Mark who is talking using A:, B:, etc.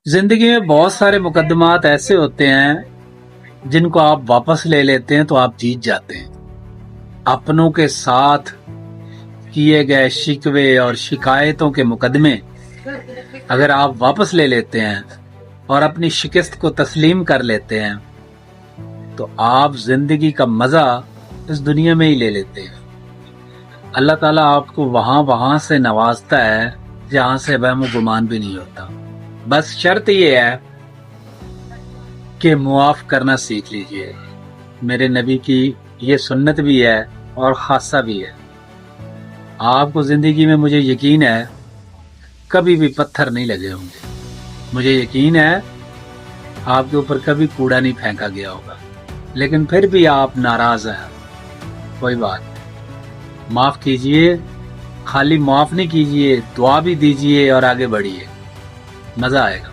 A: जिंदगी में बहुत सारे मुकदमात ऐसे होते हैं जिनको आप वापस ले लेते हैं तो आप जीत जाते हैं। अपनों के साथ किए गए शिकवे और शिकायतों के मुकदमे अगर आप वापस ले लेते हैं और अपनी शिकस्त को तस्लीम कर लेते हैं तो आप जिंदगी का मजा इस दुनिया में ही ले लेते हैं। अल्लाह ताला आपको वहां से नवाजता है जहां से वहम गुमान भी नहीं होता। बस शर्त ये है कि मुआफ करना सीख लीजिए। मेरे नबी की ये सुन्नत भी है और खासा भी है। आपको जिंदगी में मुझे यकीन है कभी भी पत्थर नहीं लगे होंगे। मुझे यकीन है आपके ऊपर कभी कूड़ा नहीं फेंका गया होगा, लेकिन फिर भी आप नाराज हैं। कोई बात नहीं, माफ कीजिए। खाली माफ नहीं कीजिए, दुआ भी दीजिए और आगे बढ़िए, मजा आएगा।